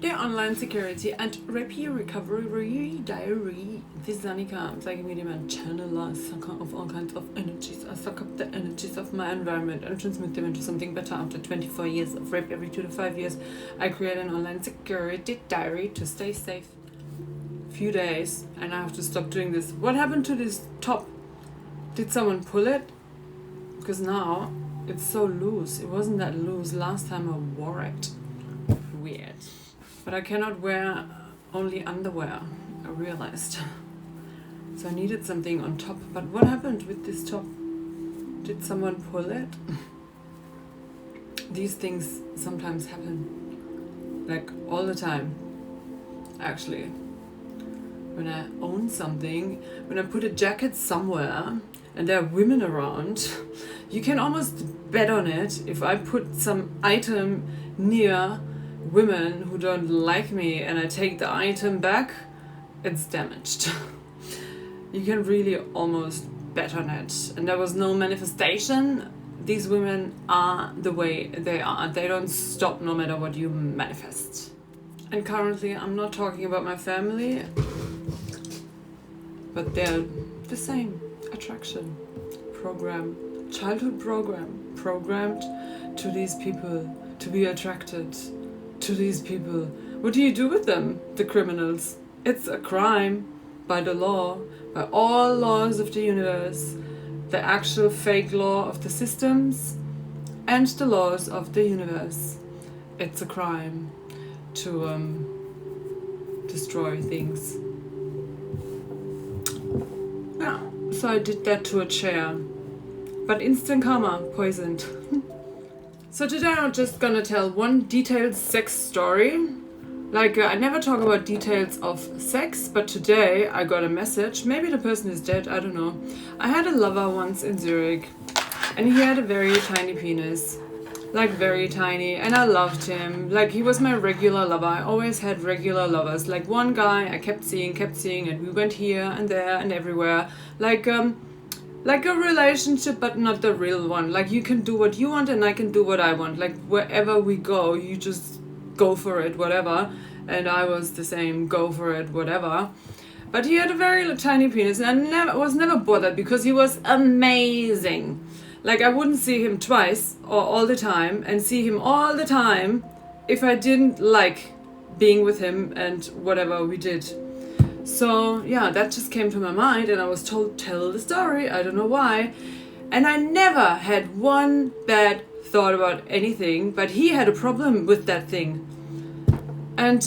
Der Online-Security and REIKI Recovery Diary. This is Annika. I'm taking with my channel. I suck up all kinds of energies. I suck up the energies of my environment and transmit them into something better. After 24 years of rape, every 2 to 5 years, I create an online security diary to stay safe. Few days, and I have to stop doing this. What happened to this top? Did someone pull it? Because now it's so loose. It wasn't that loose last time I wore it. Weird. But I cannot wear only underwear, I realized. So I needed something on top. But what happened with this top? Did someone pull it? These things sometimes happen. Like all the time. Actually. When I own something, when I put a jacket somewhere and there are women around, you can almost bet on it. If I put some item near women who don't like me and I take the item back, it's damaged. You can really almost bet on it. And there was no manifestation. These women are the way they are. They don't stop no matter what you manifest. And currently I'm not talking about my family, but they're the same. Attraction program, childhood program, programmed to these people to be attracted to these people. What do you do with them, the criminals? It's a crime by the law, by all laws of the universe, the actual fake law of the systems and the laws of the universe. It's a crime to destroy things. Yeah, so I did that to a chair, but instant karma, poisoned. So today I'm just gonna tell one detailed sex story. Like I never talk about details of sex, but today I got a message. Maybe the person is dead, I don't know. I had a lover once in Zurich and he had a very tiny penis. Like very tiny, and I loved him. Like he was my regular lover. I always had regular lovers. Like one guy I kept seeing, and we went here and there and everywhere. Like a relationship, but not the real one. Like you can do what you want and I can do what I want. Like wherever we go, you just go for it, whatever. And I was the same, go for it, whatever. But he had a very tiny penis and I was never bothered because he was amazing. Like I wouldn't see him twice or all the time and see him all the time if I didn't like being with him and whatever we did. So yeah, that just came to my mind and I was told, tell the story, I don't know why. And I never had one bad thought about anything, but he had a problem with that thing. And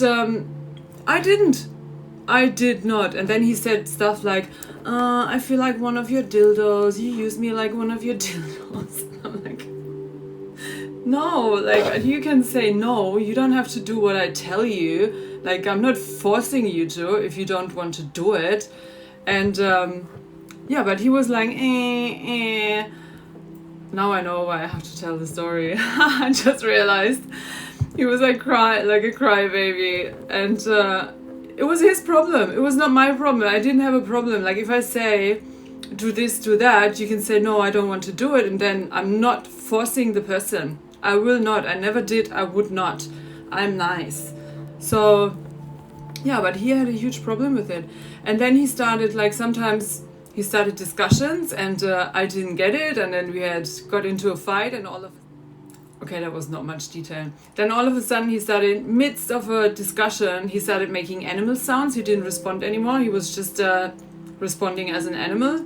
I did not. And then he said stuff like, I feel like one of your dildos, you use me like one of your dildos. I'm like, no, like you can say no, you don't have to do what I tell you. Like I'm not forcing you to if you don't want to do it. And yeah, but he was like, Now I know why I have to tell the story. I just realized he was like a crybaby, and it was his problem. It was not my problem. I didn't have a problem. Like if I say do this, do that, you can say no, I don't want to do it, and then I'm not forcing the person. I will not. I never did. I would not. I'm nice. So yeah, but he had a huge problem with it. And then he started like sometimes he started discussions and I didn't get it, and then we got into a fight and all of okay, that was not much detail. Then all of a sudden he started, midst of a discussion, he started making animal sounds. He didn't respond anymore. He was just responding as an animal.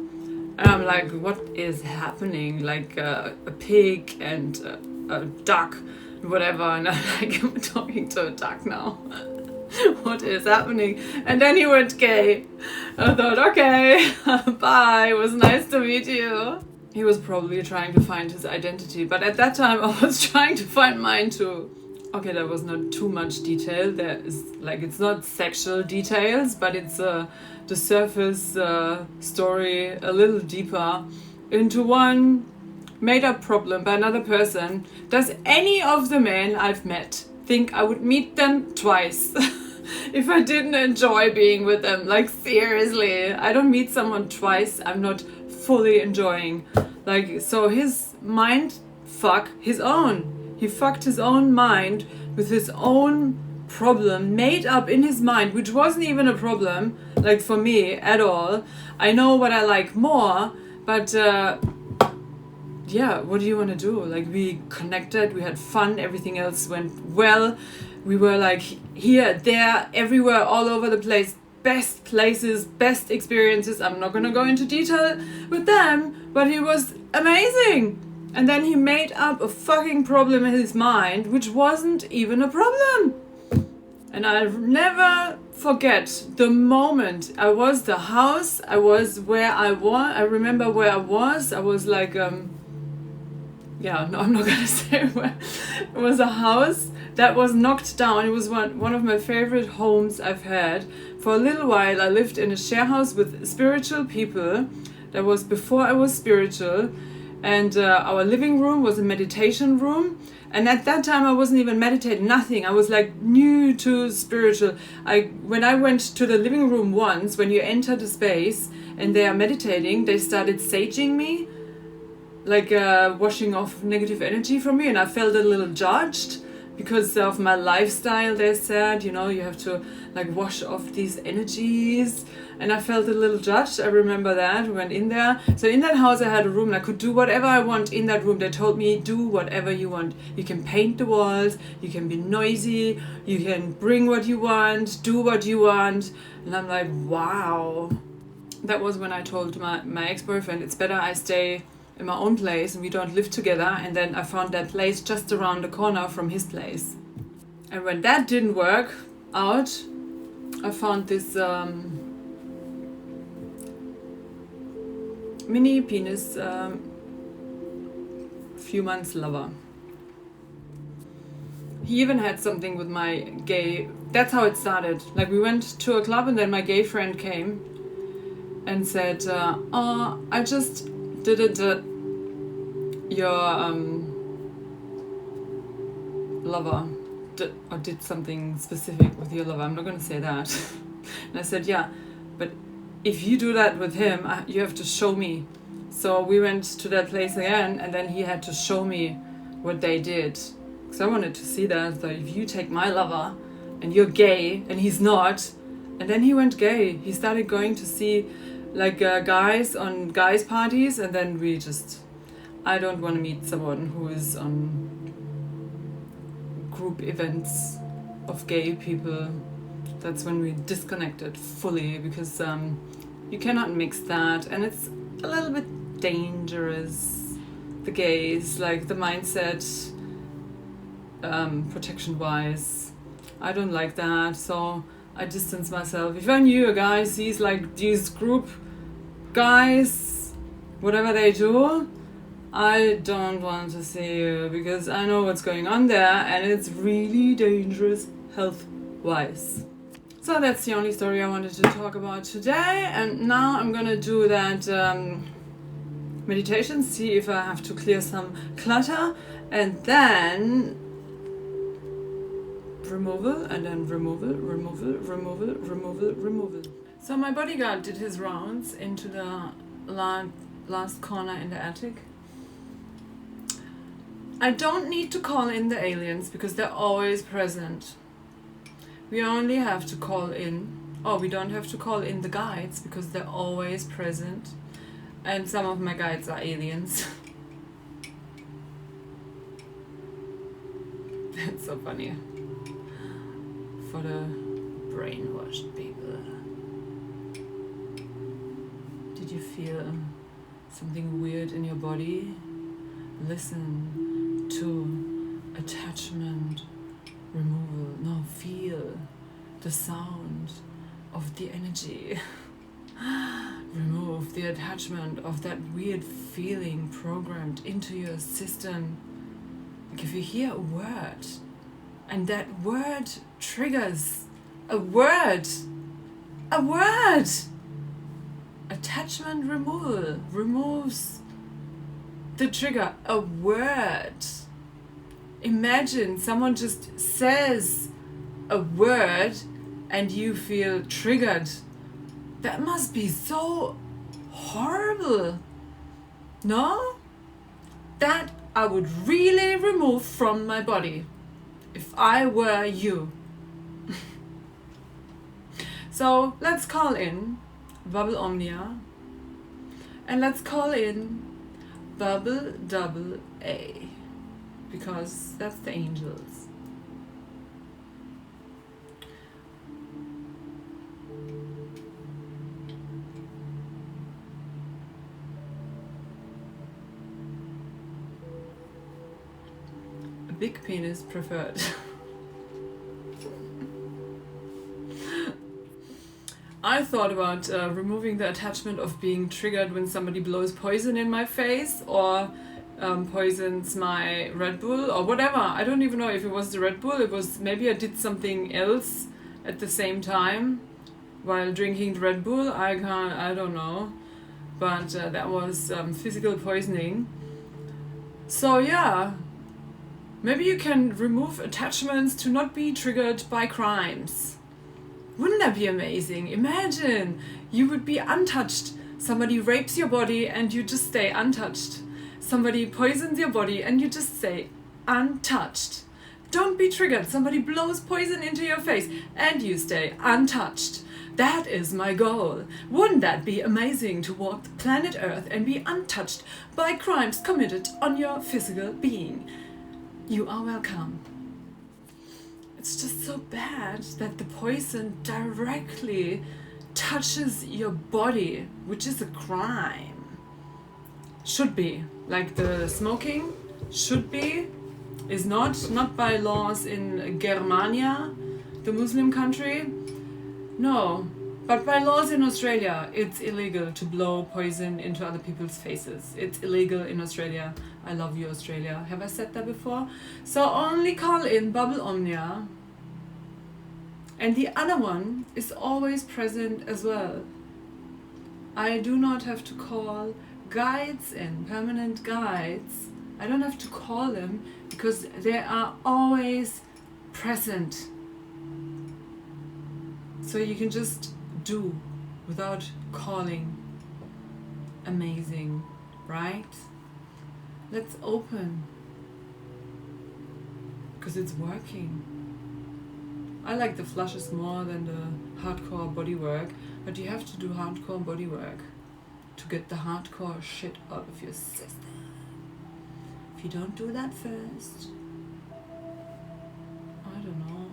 And I'm like, what is happening? Like a pig and a duck, whatever. And I'm like, I'm talking to a duck now. What is happening? And then he went gay. I thought, okay, bye. It was nice to meet you. He was probably trying to find his identity, but at that time I was trying to find mine too. Okay, that was not too much detail. There is like, it's not sexual details, but it's the surface story a little deeper into one made up problem by another person. Does any of the men I've met think I would meet them twice if I didn't enjoy being with them? Like seriously, I don't meet someone twice I'm not fully enjoying. Like, so his mind fuck his own. He fucked his own mind with his own problem made up in his mind, which wasn't even a problem, like for me at all. I know what I like more, but yeah, what do you want to do? Like, we connected, we had fun, everything else went well. We were like here, there, everywhere, all over the place. Best places, best experiences. I'm not gonna go into detail with them, but it was amazing. And then he made up a fucking problem in his mind, which wasn't even a problem. And I'll never forget the moment I was the house, I was where I was. I remember where I was. I was like, yeah, no, I'm not gonna say where. It was a house that was knocked down. It was one of my favorite homes I've had. For a little while, I lived in a share house with spiritual people. That was before I was spiritual. And our living room was a meditation room. And at that time, I wasn't even meditating, nothing. I was like new to spiritual. When I went to the living room once, when you enter the space and they are meditating, they started saging me, like washing off negative energy from me. And I felt a little judged because of my lifestyle. They said, you know, you have to like wash off these energies. And I felt a little judged. I remember that. We went in there. So in that house I had a room and I could do whatever I want in that room. They told me, do whatever you want. You can paint the walls, you can be noisy, you can bring what you want, do what you want. And I'm like, wow. That was when I told my ex-boyfriend, it's better I stay in my own place and we don't live together. And then I found that place just around the corner from his place. And when that didn't work out, I found this mini penis few months lover. He even had something with my gay, that's how it started. Like, we went to a club and then my gay friend came and said, oh, I just did it your lover did something specific with your lover. I'm not going to say that. And I said, yeah, but if you do that with him, you have to show me. So we went to that place again, and then he had to show me what they did. Because I wanted to see that. So if you take my lover, and you're gay, and he's not, and then he went gay. He started going to see like guys on guys' parties, and then I don't want to meet someone who is on group events of gay people. That's when we disconnected fully, because you cannot mix that, and it's a little bit dangerous. The gays, like the mindset, protection-wise, I don't like that, so I distance myself. If I knew a guy sees like these group guys, whatever they do, I don't want to see you, because I know what's going on there, and it's really dangerous health-wise. So that's the only story I wanted to talk about today, and now I'm gonna do that meditation, see if I have to clear some clutter, and then removal, and then removal. So my bodyguard did his rounds into the last corner in the attic. I don't need to call in the aliens because they're always present. We only have to call in, we don't have to call in the guides because they're always present. And some of my guides are aliens. It's so funny. For the brainwashed people. Did you feel something weird in your body? Listen to attachment removal. No, feel the sound of the energy. Remove the attachment of that weird feeling programmed into your system. Like, if you hear a word and that word triggers a word, attachment removal removes the trigger, a word. Imagine someone just says a word and you feel triggered. That must be so horrible. No? That I would really remove from my body if I were you. So let's call in Bubble Omnia, and let's call in Bubble Double A, because that's the angels. A big penis preferred. I thought about removing the attachment of being triggered when somebody blows poison in my face or poisons my Red Bull or whatever. I don't even know if it was the Red Bull. It was, maybe I did something else at the same time while drinking the Red Bull. I don't know. But that was physical poisoning. So yeah, maybe you can remove attachments to not be triggered by crimes. Wouldn't that be amazing? Imagine you would be untouched. Somebody rapes your body and you just stay untouched. Somebody poisons your body and you just stay untouched. Don't be triggered. Somebody blows poison into your face and you stay untouched. That is my goal. Wouldn't that be amazing, to walk the planet Earth and be untouched by crimes committed on your physical being? You are welcome. It's just so bad that the poison directly touches your body, which is a crime. Should be. Like the smoking should be, is not by laws in Germania, the Muslim country. No, but by laws in Australia, it's illegal to blow poison into other people's faces. It's illegal in Australia. I love you, Australia. Have I said that before? So only call in Bubble Omnia. And the other one is always present as well. I do not have to call guides in, permanent guides. I don't have to call them because they are always present. So you can just do without calling. Amazing, right? Let's open, because it's working. I like the flushes more than the hardcore body work, but you have to do hardcore body work to get the hardcore shit out of your system. If you don't do that first, I don't know,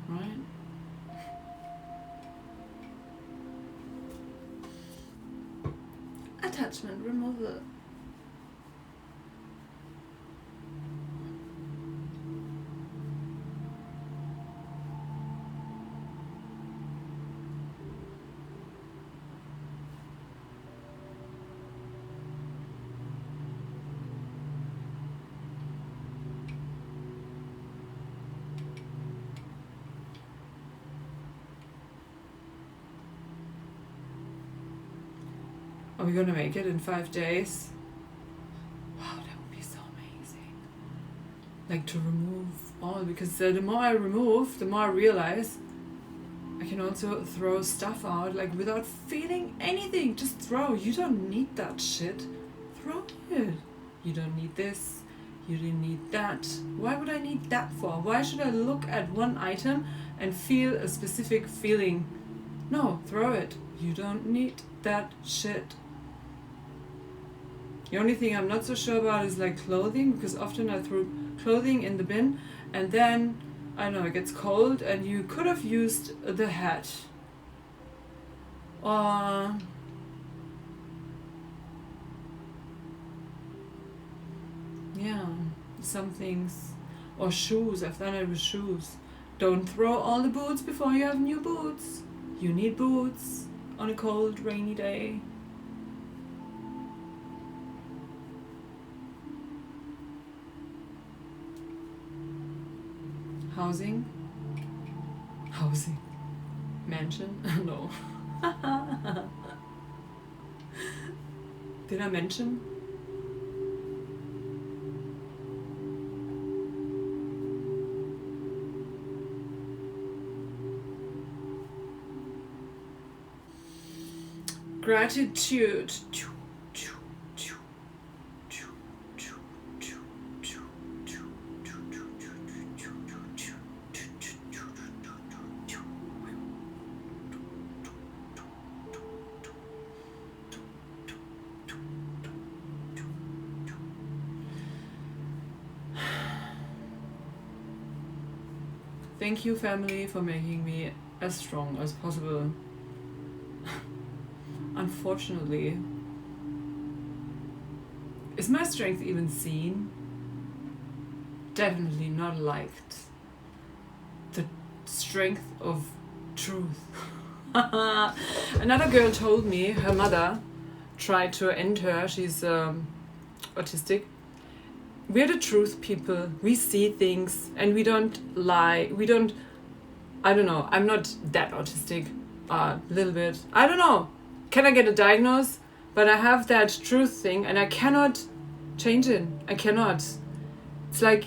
right? Attachment removal. Are we gonna make it in 5 days? Wow, that would be so amazing. Like to remove all, because the more I remove, the more I realize I can also throw stuff out, like without feeling anything. Just throw. You don't need that shit. Throw it. You don't need this. You didn't need that. Why would I need that for? Why should I look at one item and feel a specific feeling? No, throw it. You don't need that shit. The only thing I'm not so sure about is like clothing, because often I throw clothing in the bin and then, I don't know, it gets cold and you could have used the hat. Or yeah, some things. Or shoes. I've done it with shoes. Don't throw all the boots before you have new boots. You need boots on a cold, rainy day. Housing. Mansion? No. Did I mention? Gratitude. Thank you, family, for making me as strong as possible. Unfortunately, is my strength even seen? Definitely not liked. The strength of truth. Another girl told me her mother tried to end her. She's autistic. We're the truth people. We see things and we don't lie. I don't know. I'm not that autistic. A little bit. I don't know. Can I get a diagnosis? But I have that truth thing and I cannot change it. I cannot. It's like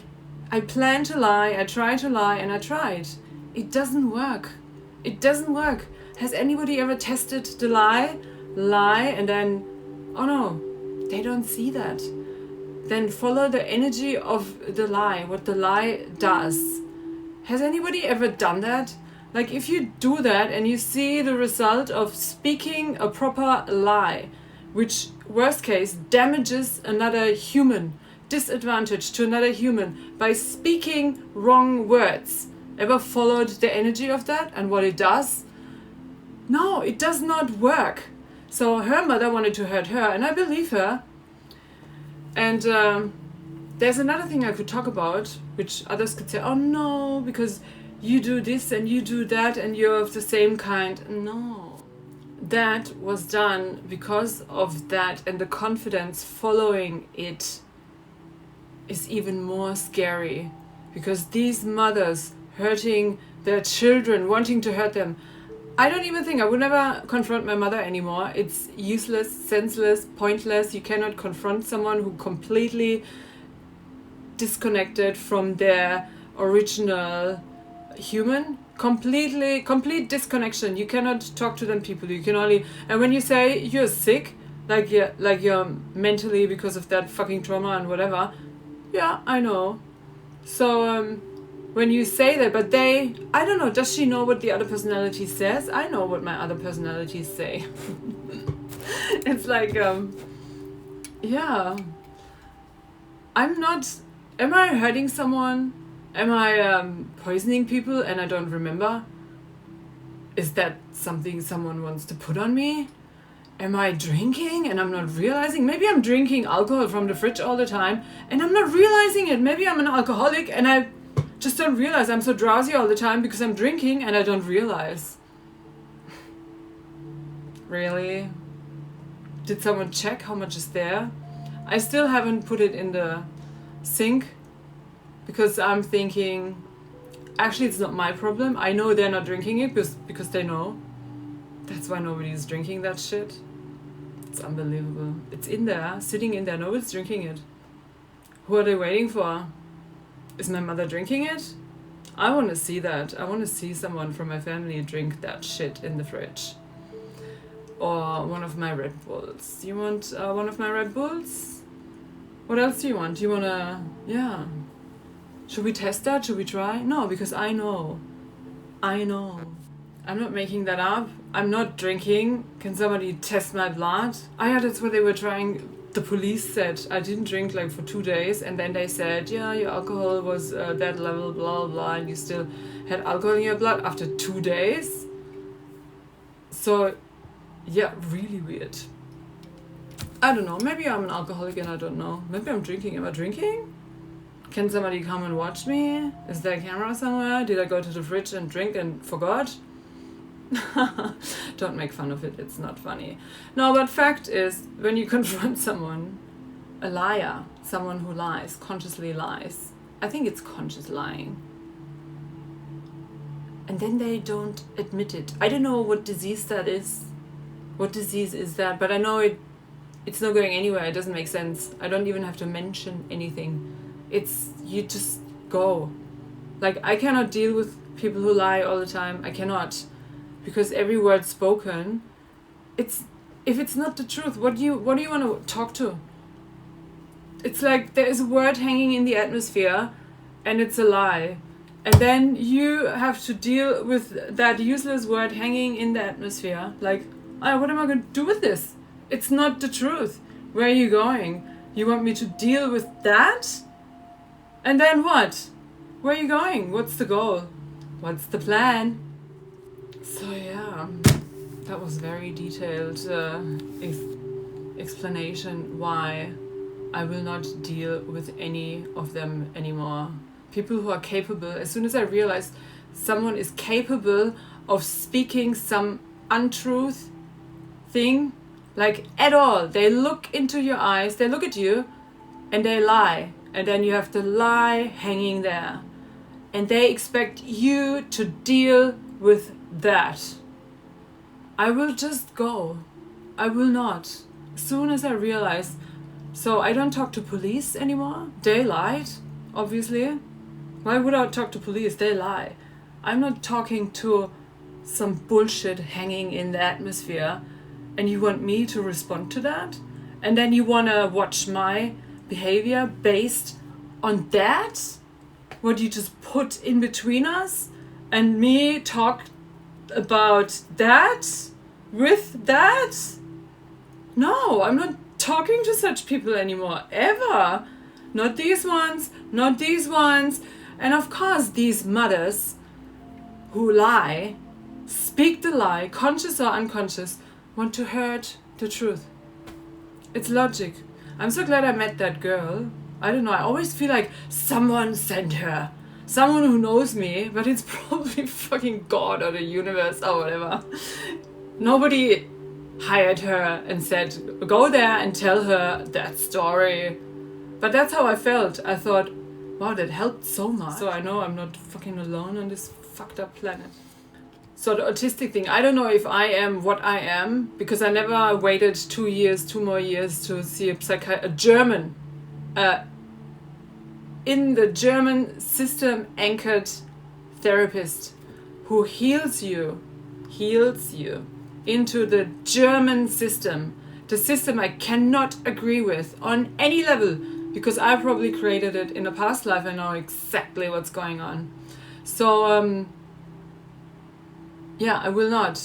I plan to lie, I try to lie, and I tried. It doesn't work. It doesn't work. Has anybody ever tested the lie, and then, oh no, they don't see that. Then follow the energy of the lie, what the lie does. Has anybody ever done that? Like if you do that and you see the result of speaking a proper lie, which worst case damages another human, disadvantage to another human by speaking wrong words. Ever followed the energy of that and what it does? No, it does not work. So her mother wanted to hurt her, and I believe her. And there's another thing I could talk about, which others could say, oh no, because you do this and you do that and you're of the same kind. No. That was done because of that, and the confidence following it is even more scary. Because these mothers hurting their children, wanting to hurt them, I don't even think I would never confront my mother anymore. It's useless, senseless, pointless. You cannot confront someone who completely disconnected from their original human. Complete disconnection. You cannot talk to them people. You can only, and when you say you're sick, like you're mentally because of that fucking trauma and whatever, yeah, I know. So when you say that, but I don't know, does she know what the other personality says? I know what my other personalities say. It's like, yeah. Am I hurting someone? Am I poisoning people and I don't remember? Is that something someone wants to put on me? Am I drinking and I'm not realizing? Maybe I'm drinking alcohol from the fridge all the time and I'm not realizing it. Maybe I'm an alcoholic and I just don't realize. I'm so drowsy all the time because I'm drinking and I don't realize. Really? Did someone check how much is there? I still haven't put it in the sink because I'm thinking, actually it's not my problem. I know they're not drinking it because they know. That's why nobody is drinking that shit. It's unbelievable. It's in there, sitting in there. Nobody's drinking it. Who are they waiting for? Is my mother drinking it? I want to see that. I want to see someone from my family drink that shit in the fridge. Or one of my Red Bulls. You want one of my Red Bulls? What else do you want? You want to... Yeah. Should we test that? Should we try? No, because I know. I know. I'm not making that up. I'm not drinking. Can somebody test my blood? Yeah, that's what they were trying. The police said I didn't drink like for 2 days, and then they said, yeah, your alcohol was that level, blah, blah, and you still had alcohol in your blood after 2 days. So, yeah, really weird. I don't know. Maybe I'm an alcoholic and I don't know. Maybe I'm drinking. Am I drinking? Can somebody come and watch me? Is there a camera somewhere? Did I go to the fridge and drink and forgot? Don't make fun of it, it's not funny. No, but fact is, when you confront someone, a liar, someone who lies, consciously lies, I think it's conscious lying, and then they don't admit it. I don't know what disease that is. What disease is that? But I know it's not going anywhere. It doesn't make sense. I don't even have to mention anything. It's, you just go. Like, I cannot deal with people who lie all the time. I cannot. Because every word spoken, if it's not the truth, what do you want to talk to? It's like there is a word hanging in the atmosphere and it's a lie. And then you have to deal with that useless word hanging in the atmosphere. Like, what am I going to do with this? It's not the truth. Where are you going? You want me to deal with that? And then what? Where are you going? What's the goal? what's the plan? So yeah, that was very detailed explanation why I will not deal with any of them anymore. People who are capable, as soon as I realized someone is capable of speaking some untruth thing, like at all, they look into your eyes, they look at you and they lie, and then you have the lie hanging there, and they expect you to deal with that. I will just go. I will not. As soon as I realize, so I don't talk to police anymore. They lied, obviously. Why would I talk to police? They lie. I'm not talking to some bullshit hanging in the atmosphere, and you want me to respond to that? And then you want to watch my behavior based on that? What you just put in between us? And me talk about that? With that? No, I'm not talking to such people anymore, ever. Not these ones, not these ones. And of course, these mothers who lie, speak the lie, conscious or unconscious, want to hurt the truth. It's logic. I'm so glad I met that girl. I don't know, I always feel like someone sent her. Someone who knows me, but it's probably fucking God or the universe or whatever. Nobody hired her and said, go there and tell her that story. But that's how I felt. I thought, wow, that helped so much. So I know I'm not fucking alone on this fucked up planet. So the autistic thing, I don't know if I am what I am, because I never waited 2 more years to see a German, in the German system anchored therapist who heals you into the German system. The system I cannot agree with on any level, because I probably created it in a past life. I know exactly what's going on. So, yeah, I will not.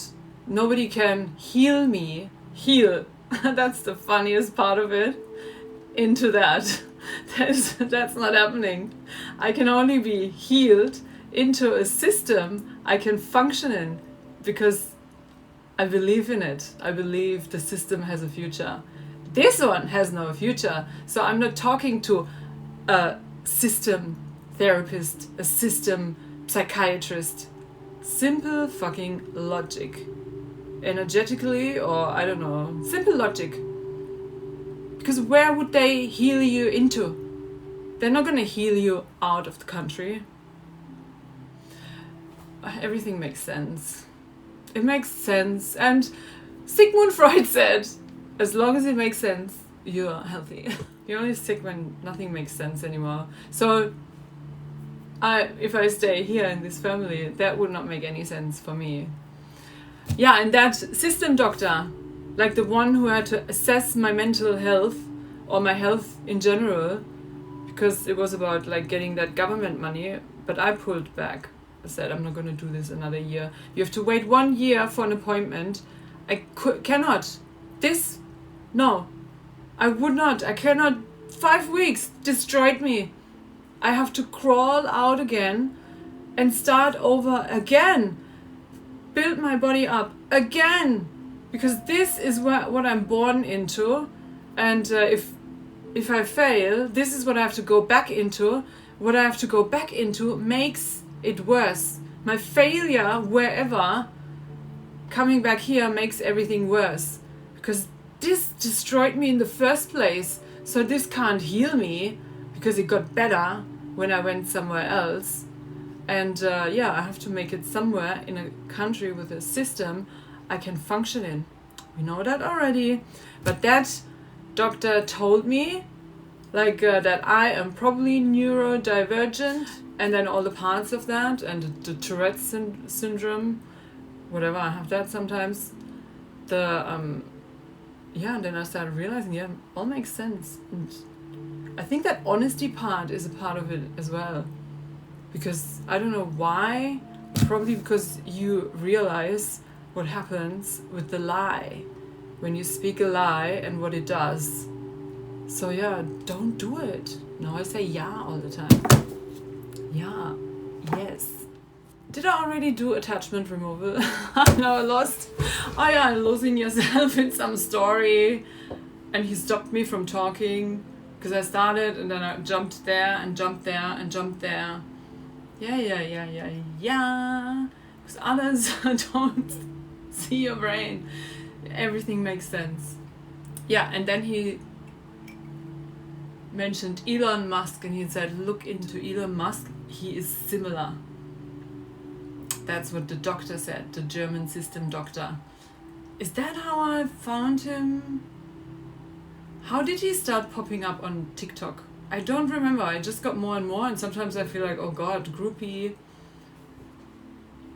Nobody can heal me. Heal. That's the funniest part of it. Into that. That's not happening. I can only be healed into a system I can function in, because I believe in it. I believe the system has a future. This one has no future. So I'm not talking to a system therapist, a system psychiatrist. Simple fucking logic. Energetically, or I don't know. Simple logic. Because where would they heal you into? They're not going to heal you out of the country. Everything makes sense. It makes sense. And Sigmund Freud said, as long as it makes sense, you're healthy. You're only sick when nothing makes sense anymore. So if I stay here in this family, that would not make any sense for me. Yeah, and that system doctor, like the one who had to assess my mental health or my health in general, because it was about like getting that government money, but I pulled back. I said, I'm not going to do this another year. You have to wait 1 year for an appointment. I cannot. No, I would not. I cannot. 5 weeks destroyed me. I have to crawl out again and start over again. Build my body up again. Because this is what I'm born into. And if I fail, this is what I have to go back into. What I have to go back into makes it worse. My failure wherever, coming back here, makes everything worse. Because this destroyed me in the first place. So this can't heal me, because it got better when I went somewhere else. And yeah, I have to make it somewhere in a country with a system I can function in. We know that already. But that doctor told me that I am probably neurodivergent, and then all the parts of that, and the Tourette's syndrome, whatever, I have that sometimes. Yeah, and then I started realizing, yeah, all makes sense. And I think that honesty part is a part of it as well. Because I don't know why, probably because you realize what happens with the lie. When you speak a lie and what it does. So yeah, don't do it. Now I say yeah all the time. Yeah, yes. Did I already do attachment removal? No, I lost. Oh yeah, losing yourself in some story. And he stopped me from talking because I started and then I jumped there and jumped there and jumped there. Yeah. Because others don't see your brain. Everything makes sense. Yeah, and then he mentioned Elon Musk and he said, look into Elon Musk, he is similar. That's what the doctor said, the German system doctor. Is that how I found him? How did he start popping up on TikTok? I don't remember. I just got more and more, and sometimes I feel like, oh god, groupie.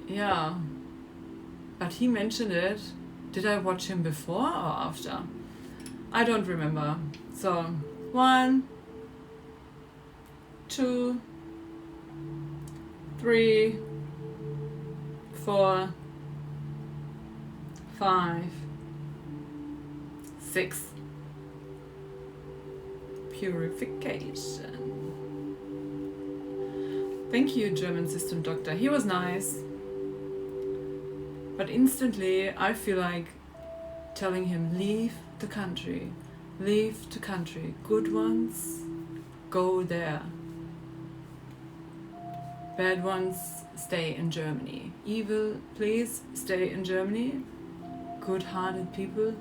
Yeah. But he mentioned it. Did I watch him before or after? I don't remember. So, 1, 2, 3, 4, 5, 6. Purification. Thank you, German system doctor. He was nice. But instantly I feel like telling him, leave the country. Leave the country. Good ones, go there. Bad ones, stay in Germany. Evil, please stay in Germany. Good-hearted people,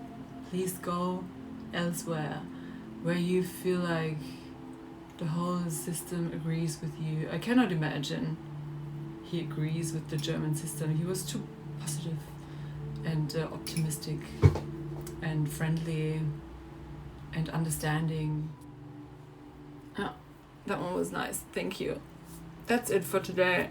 please go elsewhere, where you feel like the whole system agrees with you. I cannot imagine he agrees with the German system. He was too positive and optimistic and friendly and understanding. Oh, that one was nice. Thank you. That's it for today.